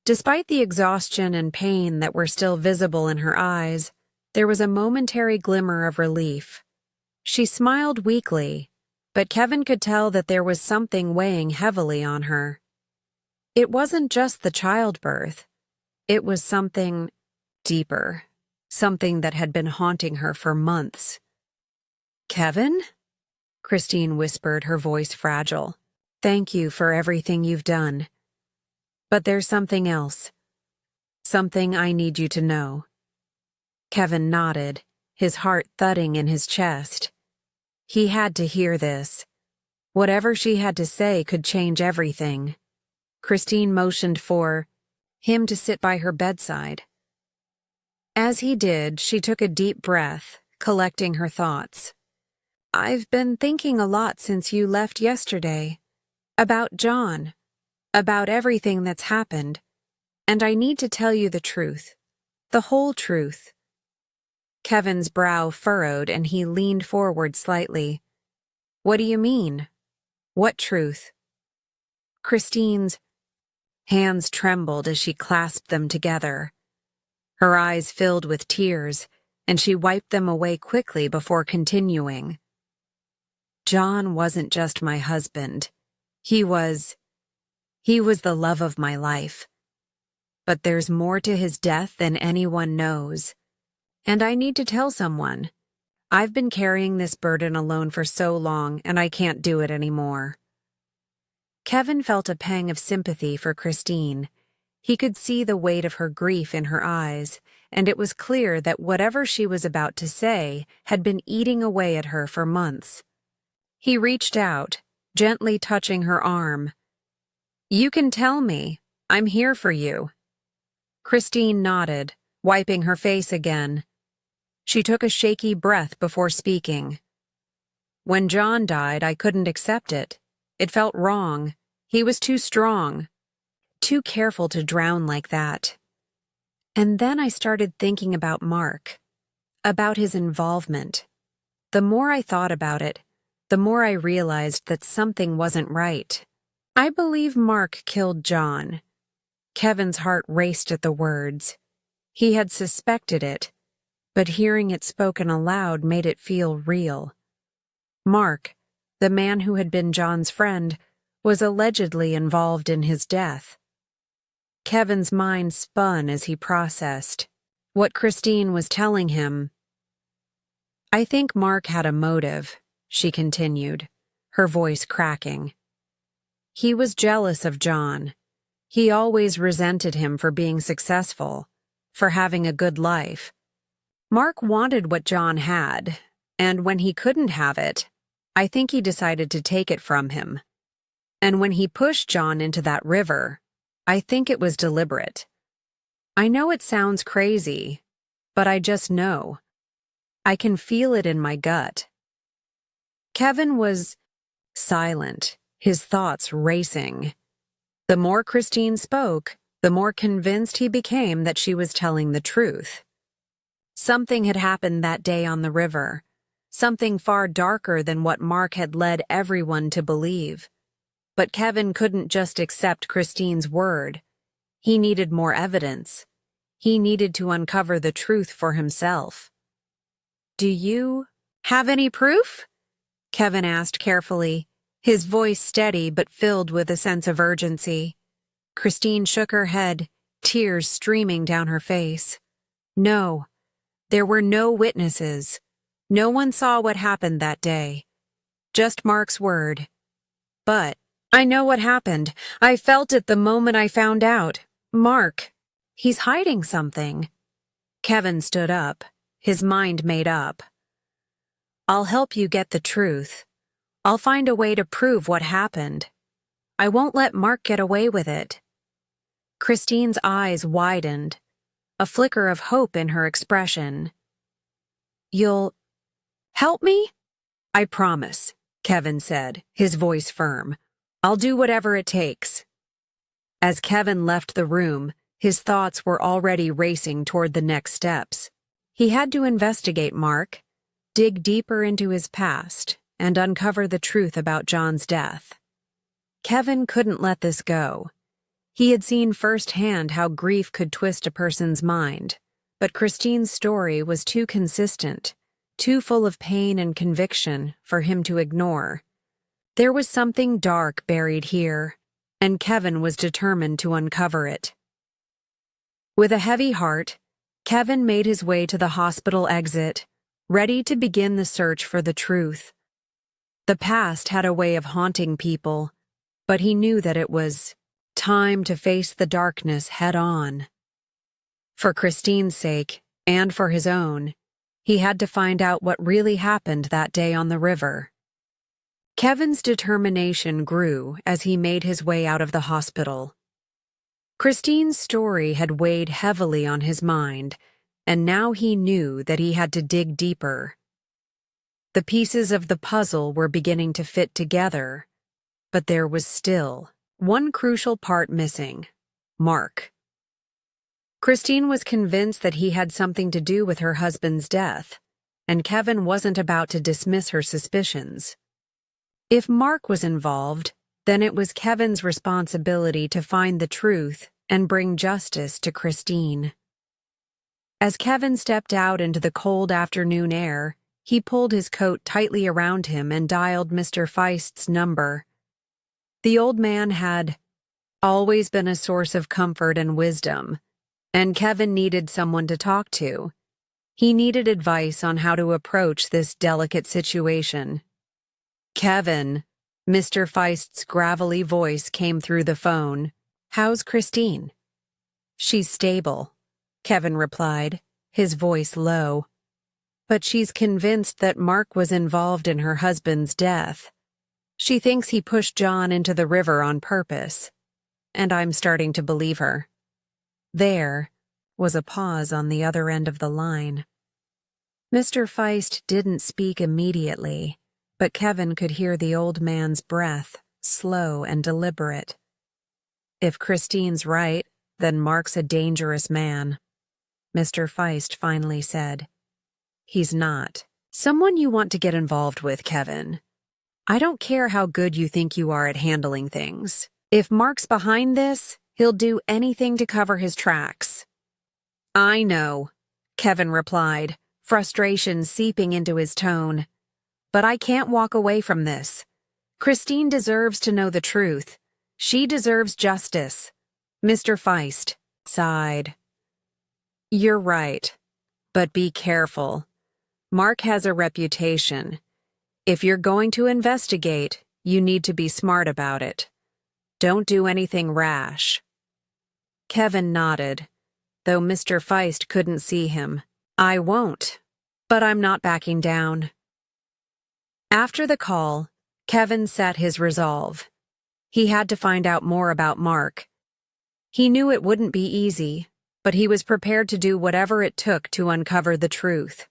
Speaker 1: Despite the exhaustion and pain that were still visible in her eyes, there was a momentary glimmer of relief. She smiled weakly, but Kevin could tell that there was something weighing heavily on her. It wasn't just the childbirth. It was something deeper, something that had been haunting her for months. "Kevin?" Christine whispered, her voice fragile. "Thank you for everything you've done. But there's something else. Something I need you to know." Kevin nodded, his heart thudding in his chest. He had to hear this. Whatever she had to say could change everything. Christine motioned for him to sit by her bedside. As he did, she took a deep breath, collecting her thoughts. "I've been thinking a lot since you left yesterday. About John. About everything that's happened. And I need to tell you the truth. The whole truth." Kevin's brow furrowed and he leaned forward slightly. "What do you mean? What truth?" Christine's hands trembled as she clasped them together. Her eyes filled with tears, and she wiped them away quickly before continuing. "John wasn't just my husband. He was the love of my life. But there's more to his death than anyone knows. And I need to tell someone. I've been carrying this burden alone for so long, and I can't do it anymore." Kevin felt a pang of sympathy for Christine. He could see the weight of her grief in her eyes, and it was clear that whatever she was about to say had been eating away at her for months. He reached out, gently touching her arm. "You can tell me. I'm here for you." Christine nodded, wiping her face again. She took a shaky breath before speaking. "When John died, I couldn't accept it. It felt wrong. He was too strong, too careful to drown like that. And then I started thinking about Mark, about his involvement. The more I thought about it, the more I realized that something wasn't right. I believe Mark killed John." Kevin's heart raced at the words. He had suspected it, but hearing it spoken aloud made it feel real. Mark, the man who had been John's friend, was allegedly involved in his death. Kevin's mind spun as he processed what Christine was telling him. "I think Mark had a motive," she continued, her voice cracking. "He was jealous of John. He always resented him for being successful, for having a good life. Mark wanted what John had, and when he couldn't have it, I think he decided to take it from him. And when he pushed John into that river, I think it was deliberate. I know it sounds crazy, but I just know. I can feel it in my gut. Kevin was silent, his thoughts racing. The more Christine spoke, the more convinced he became that she was telling the truth. Something had happened that day on the river, something far darker than what Mark had led everyone to believe. But Kevin couldn't just accept Christine's word. He needed more evidence. He needed to uncover the truth for himself. "Do you have any proof?" Kevin asked carefully, his voice steady but filled with a sense of urgency. Christine shook her head, tears streaming down her face. "No, there were no witnesses. No one saw what happened that day. Just Mark's word. But I know what happened. I felt it the moment I found out. Mark, he's hiding something." Kevin stood up, his mind made up. "I'll help you get the truth. I'll find a way to prove what happened. I won't let Mark get away with it." Christine's eyes widened, a flicker of hope in her expression. "You'll help me?" "I promise," Kevin said, his voice firm. "I'll do whatever it takes." As Kevin left the room, his thoughts were already racing toward the next steps. He had to investigate Mark, dig deeper into his past, and uncover the truth about John's death. Kevin couldn't let this go. He had seen firsthand how grief could twist a person's mind, but Christine's story was too consistent, too full of pain and conviction for him to ignore. There was something dark buried here, and Kevin was determined to uncover it. With a heavy heart, Kevin made his way to the hospital exit, ready to begin the search for the truth. The past had a way of haunting people, but he knew that it was time to face the darkness head on. For Christine's sake, and for his own, he had to find out what really happened that day on the river. Kevin's determination grew as he made his way out of the hospital. Christine's story had weighed heavily on his mind, and now he knew that he had to dig deeper. The pieces of the puzzle were beginning to fit together, but there was still one crucial part missing: Mark. Christine was convinced that he had something to do with her husband's death, and Kevin wasn't about to dismiss her suspicions. If Mark was involved, then it was Kevin's responsibility to find the truth and bring justice to Christine. As Kevin stepped out into the cold afternoon air, he pulled his coat tightly around him and dialed Mr. Feist's number. The old man had always been a source of comfort and wisdom, and Kevin needed someone to talk to. He needed advice on how to approach this delicate situation. "Kevin," Mr. Feist's gravelly voice came through the phone. "How's Christine?" "She's stable," Kevin replied, his voice low. "But she's convinced that Mark was involved in her husband's death. She thinks he pushed John into the river on purpose, and I'm starting to believe her." There was a pause on the other end of the line. Mr. Feist didn't speak immediately, but Kevin could hear the old man's breath, slow and deliberate. "If Christine's right, then Mark's a dangerous man," Mr. Feist finally said. "He's not someone you want to get involved with, Kevin. I don't care how good you think you are at handling things. If Mark's behind this, he'll do anything to cover his tracks." "I know," Kevin replied, frustration seeping into his tone. "But I can't walk away from this. Christine deserves to know the truth. She deserves justice." Mr. Feist sighed. "You're right, but be careful. Mark has a reputation. If you're going to investigate, you need to be smart about it. Don't do anything rash." Kevin nodded, though Mr. Feist couldn't see him. I won't, but I'm not backing down. After the call, Kevin set his resolve. He had to find out more about Mark. He knew it wouldn't be easy, but he was prepared to do whatever it took to uncover the truth.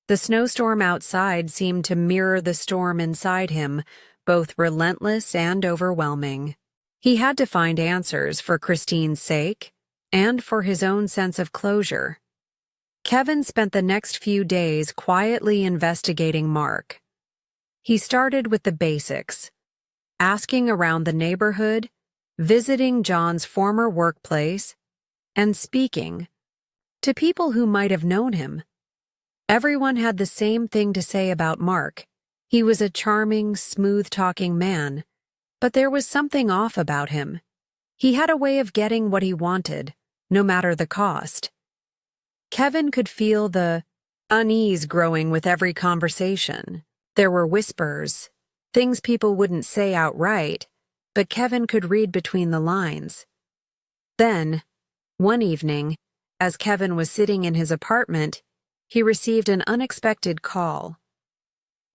Speaker 1: The snowstorm outside seemed to mirror the storm inside him, both relentless and overwhelming. He had to find answers for Christine's sake and for his own sense of closure. Kevin spent the next few days quietly investigating Mark. He started with the basics, asking around the neighborhood, visiting John's former workplace, and speaking to people who might have known him. Everyone had the same thing to say about Mark. He was a charming, smooth-talking man, but there was something off about him. He had a way of getting what he wanted, no matter the cost. Kevin could feel the unease growing with every conversation. There were whispers, things people wouldn't say outright, but Kevin could read between the lines. Then, one evening, as Kevin was sitting in his apartment, he received an unexpected call.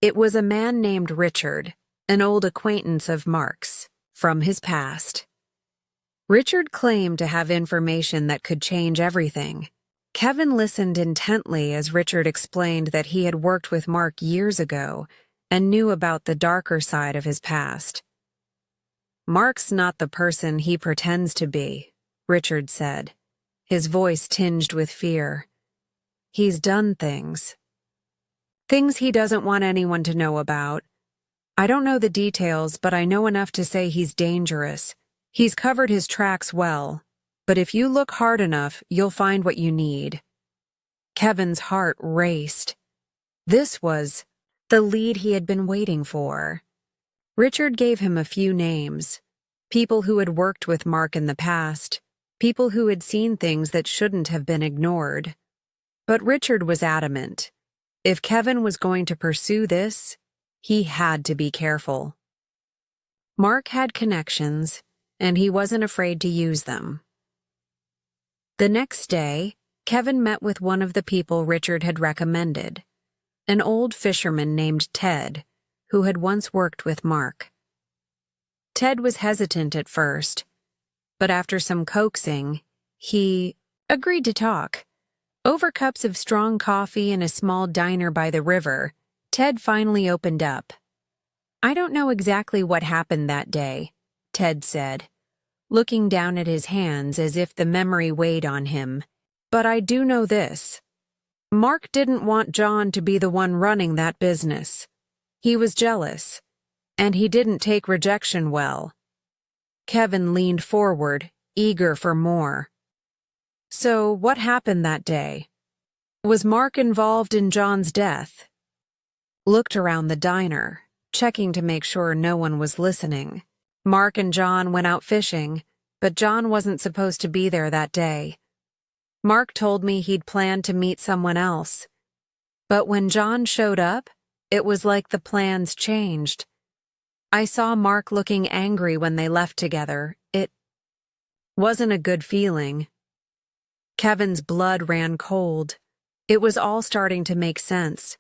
Speaker 1: It was a man named Richard, an old acquaintance of Mark's, from his past. Richard claimed to have information that could change everything. Kevin listened intently as Richard explained that he had worked with Mark years ago and knew about the darker side of his past. Mark's not the person he pretends to be, Richard said, his voice tinged with fear. He's done things. Things he doesn't want anyone to know about. I don't know the details, but I know enough to say he's dangerous. He's covered his tracks well, but if you look hard enough, you'll find what you need. Kevin's heart raced. This was the lead he had been waiting for. Richard gave him a few names. People who had worked with Mark in the past. People who had seen things that shouldn't have been ignored. But Richard was adamant. If Kevin was going to pursue this, he had to be careful. Mark had connections, and he wasn't afraid to use them. The next day, Kevin met with one of the people Richard had recommended, an old fisherman named Ted, who had once worked with Mark. Ted was hesitant at first, but after some coaxing, he agreed to talk. Over cups of strong coffee in a small diner by the river, Ted finally opened up. I don't know exactly what happened that day, Ted said, looking down at his hands as if the memory weighed on him. But I do know this. Mark didn't want John to be the one running that business. He was jealous, and he didn't take rejection well. Kevin leaned forward, eager for more. So, what happened that day? Was Mark involved in John's death? Looked around the diner, checking to make sure no one was listening. Mark and John went out fishing, but John wasn't supposed to be there that day. Mark told me he'd planned to meet someone else. But when John showed up, it was like the plans changed. I saw Mark looking angry when they left together. It wasn't a good feeling. Kevin's blood ran cold. It was all starting to make sense.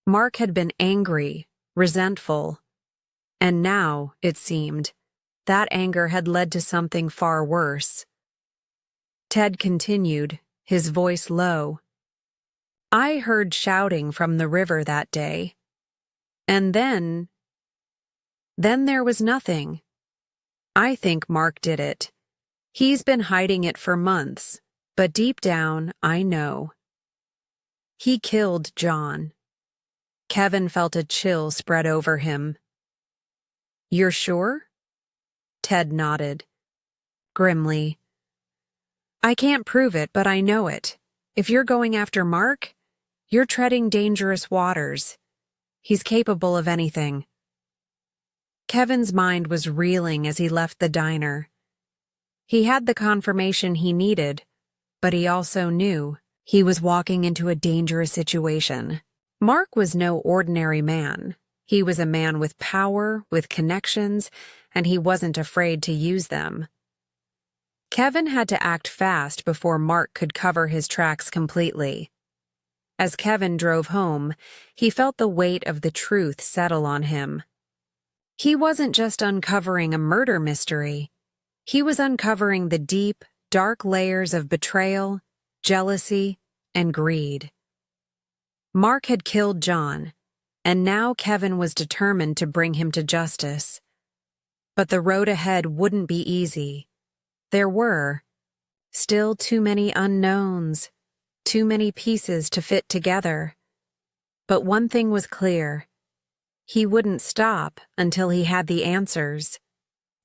Speaker 1: Mark had been angry, resentful, and now, it seemed, that anger had led to something far worse. Ted continued, his voice low. I heard shouting from the river that day. And then there was nothing. I think Mark did it. He's been hiding it for months. But deep down, I know. He killed John. Kevin felt a chill spread over him. You're sure? Ted nodded. Grimly. I can't prove it, but I know it. If you're going after Mark, you're treading dangerous waters. He's capable of anything. Kevin's mind was reeling as he left the diner. He had the confirmation he needed, but he also knew he was walking into a dangerous situation. Mark was no ordinary man. He was a man with power, with connections, and he wasn't afraid to use them. Kevin had to act fast before Mark could cover his tracks completely. As Kevin drove home, he felt the weight of the truth settle on him. He wasn't just uncovering a murder mystery. He was uncovering the deep, dark layers of betrayal, jealousy, and greed. Mark had killed John, and now Kevin was determined to bring him to justice. But the road ahead wouldn't be easy. There were still too many unknowns, too many pieces to fit together. But one thing was clear. He wouldn't stop until he had the answers,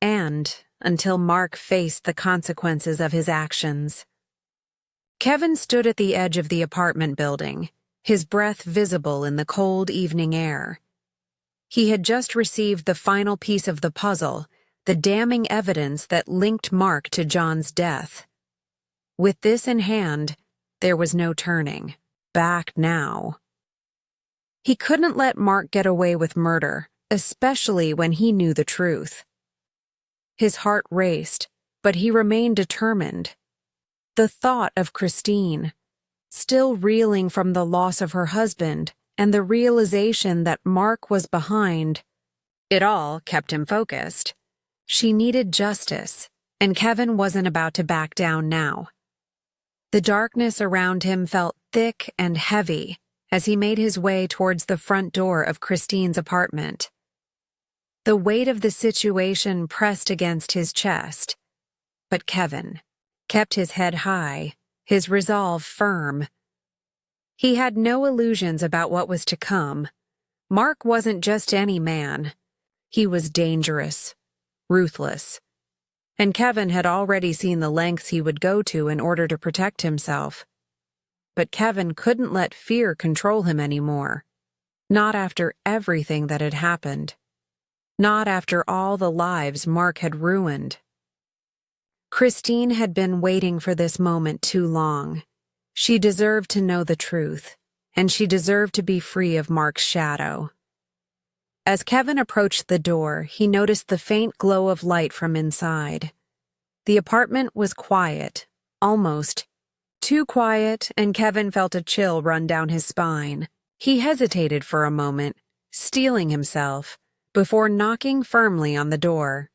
Speaker 1: and until Mark faced the consequences of his actions. Kevin stood at the edge of the apartment building, his breath visible in the cold evening air. He had just received the final piece of the puzzle, the damning evidence that linked Mark to John's death. With this in hand, there was no turning back now. He couldn't let Mark get away with murder, especially when he knew the truth. His heart raced, but he remained determined. The thought of Christine, still reeling from the loss of her husband, and the realization that Mark was behind it all kept him focused. She needed justice, and Kevin wasn't about to back down now. The darkness around him felt thick and heavy as he made his way towards the front door of Christine's apartment. The weight of the situation pressed against his chest, but Kevin kept his head high, his resolve firm. He had no illusions about what was to come. Mark wasn't just any man. He was dangerous, ruthless, and Kevin had already seen the lengths he would go to in order to protect himself. But Kevin couldn't let fear control him anymore. Not after everything that had happened. Not after all the lives Mark had ruined. Christine had been waiting for this moment too long. She deserved to know the truth, and she deserved to be free of Mark's shadow. As Kevin approached the door, he noticed the faint glow of light from inside. The apartment was quiet, almost too quiet, and Kevin felt a chill run down his spine. He hesitated for a moment, steeling himself, before knocking firmly on the door.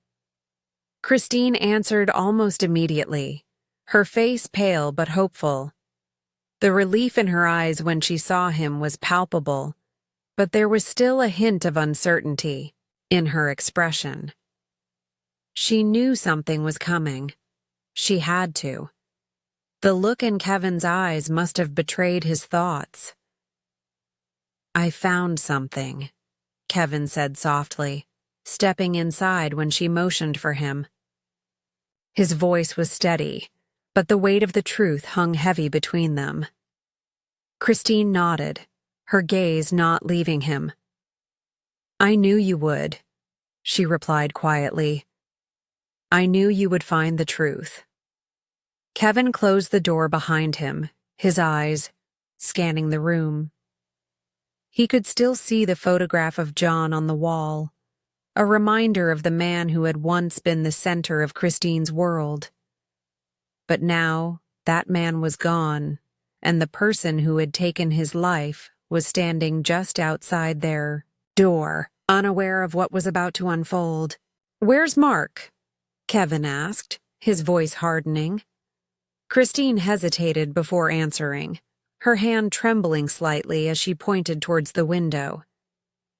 Speaker 1: Christine answered almost immediately, her face pale but hopeful. The relief in her eyes when she saw him was palpable, but there was still a hint of uncertainty in her expression. She knew something was coming. She had to. The look in Kevin's eyes must have betrayed his thoughts. "I found something," Kevin said softly, stepping inside when she motioned for him. His voice was steady, but the weight of the truth hung heavy between them. Christine nodded, her gaze not leaving him. "I knew you would," she replied quietly. "I knew you would find the truth." Kevin closed the door behind him, his eyes scanning the room. He could still see the photograph of John on the wall, a reminder of the man who had once been the center of Christine's world. But now, that man was gone, and the person who had taken his life was standing just outside their door, unaware of what was about to unfold. "Where's Mark?" Kevin asked, his voice hardening. Christine hesitated before answering, her hand trembling slightly as she pointed towards the window.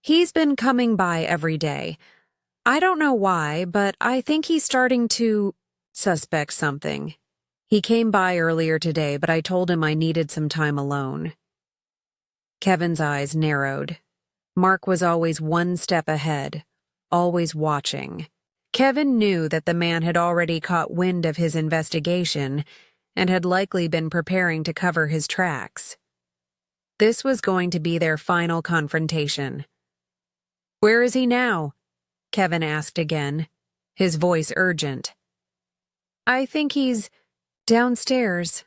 Speaker 1: "He's been coming by every day. I don't know why, but I think he's starting to suspect something. He came by earlier today, but I told him I needed some time alone." Kevin's eyes narrowed. Mark was always one step ahead, always watching. Kevin knew that the man had already caught wind of his investigation and had likely been preparing to cover his tracks. This was going to be their final confrontation. "Where is he now?" Kevin asked again, his voice urgent. "I think he's downstairs,"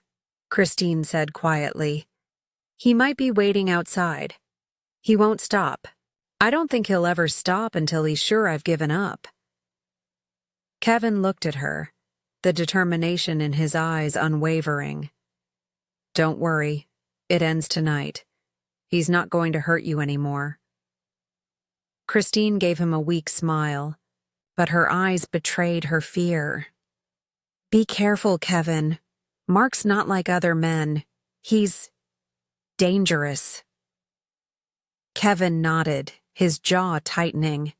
Speaker 1: Christine said quietly. "He might be waiting outside. He won't stop. I don't think he'll ever stop until he's sure I've given up." Kevin looked at her, the determination in his eyes unwavering. "Don't worry, it ends tonight. He's not going to hurt you anymore." Christine gave him a weak smile, but her eyes betrayed her fear. "Be careful, Kevin. Mark's not like other men. He's dangerous." Kevin nodded, his jaw tightening.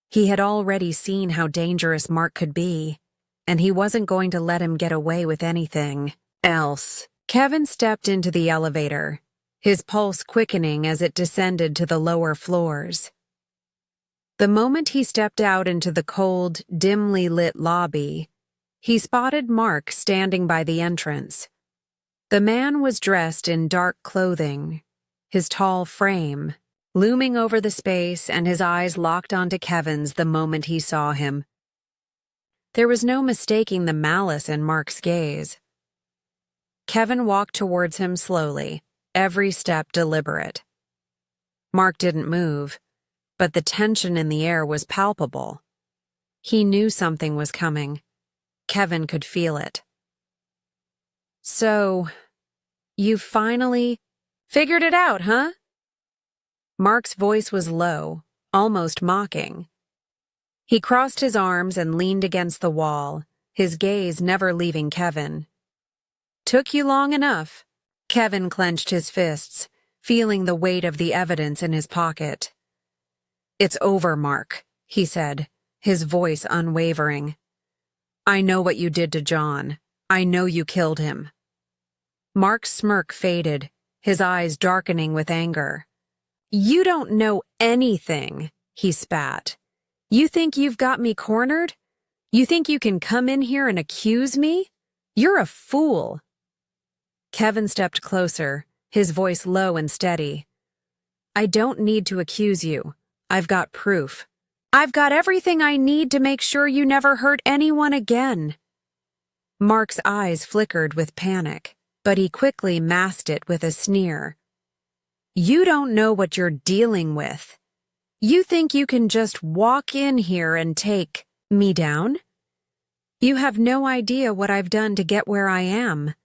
Speaker 1: He had already seen how dangerous Mark could be, and he wasn't going to let him get away with anything else. Kevin stepped into the elevator, his pulse quickening as it descended to the lower floors. The moment he stepped out into the cold, dimly lit lobby, he spotted Mark standing by the entrance. The man was dressed in dark clothing, his tall frame looming over the space, and his eyes locked onto Kevin's the moment he saw him. There was no mistaking the malice in Mark's gaze. Kevin walked towards him slowly, every step deliberate. Mark didn't move, but the tension in the air was palpable. He knew something was coming. Kevin could feel it. "So, you finally figured it out, huh?" Mark's voice was low, almost mocking. He crossed his arms and leaned against the wall, his gaze never leaving Kevin. "Took you long enough." Kevin clenched his fists, feeling the weight of the evidence in his pocket. "It's over, Mark," he said, his voice unwavering. "I know what you did to John. I know you killed him." Mark's smirk faded, his eyes darkening with anger. "You don't know anything," he spat. "You think you've got me cornered? You think you can come in here and accuse me? You're a fool." Kevin stepped closer, his voice low and steady. "I don't need to accuse you. I've got proof. I've got everything I need to make sure you never hurt anyone again." Mark's eyes flickered with panic, but he quickly masked it with a sneer. "You don't know what you're dealing with. You think you can just walk in here and take me down? You have no idea what I've done to get where I am.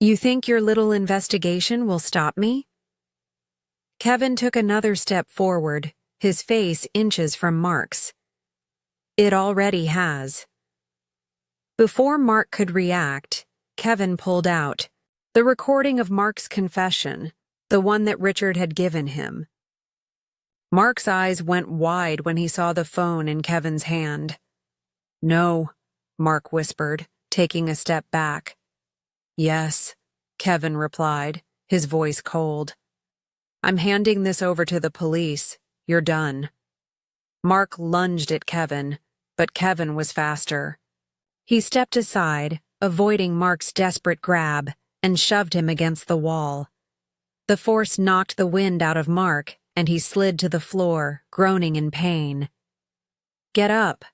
Speaker 1: You think your little investigation will stop me?" Kevin took another step forward, his face inches from Mark's. "It already has." Before Mark could react, Kevin pulled out the recording of Mark's confession, the one that Richard had given him. Mark's eyes went wide when he saw the phone in Kevin's hand. "No," Mark whispered, taking a step back. "Yes," Kevin replied, his voice cold. "I'm handing this over to the police. You're done." Mark lunged at Kevin, but Kevin was faster. He stepped aside, avoiding Mark's desperate grab, and shoved him against the wall. The force knocked the wind out of Mark, and he slid to the floor, groaning in pain. "Get up,"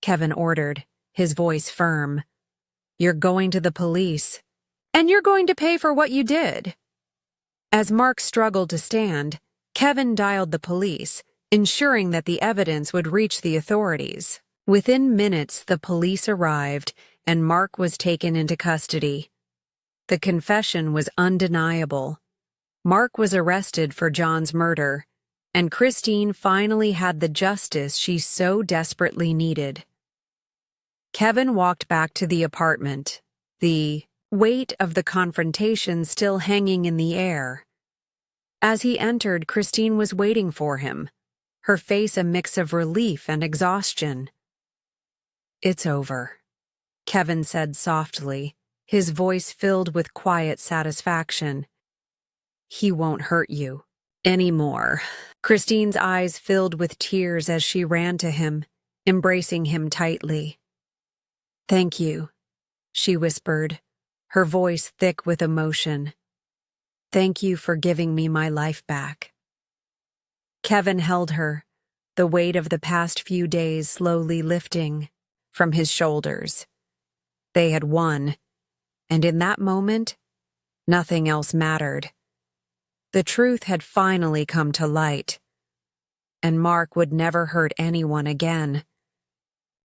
Speaker 1: Kevin ordered, his voice firm. "You're going to the police, and you're going to pay for what you did." As Mark struggled to stand, Kevin dialed the police, ensuring that the evidence would reach the authorities. Within minutes, the police arrived, and Mark was taken into custody. The confession was undeniable. Mark was arrested for John's murder, and Christine finally had the justice she so desperately needed. Kevin walked back to the apartment, the weight of the confrontation still hanging in the air. As he entered, Christine was waiting for him, her face a mix of relief and exhaustion. "It's over," Kevin said softly, his voice filled with quiet satisfaction. "He won't hurt you anymore." Christine's eyes filled with tears as she ran to him, embracing him tightly. "Thank you," she whispered, her voice thick with emotion. "Thank you for giving me my life back." Kevin held her, the weight of the past few days slowly lifting from his shoulders. They had won, and in that moment, nothing else mattered. The truth had finally come to light, and Mark would never hurt anyone again.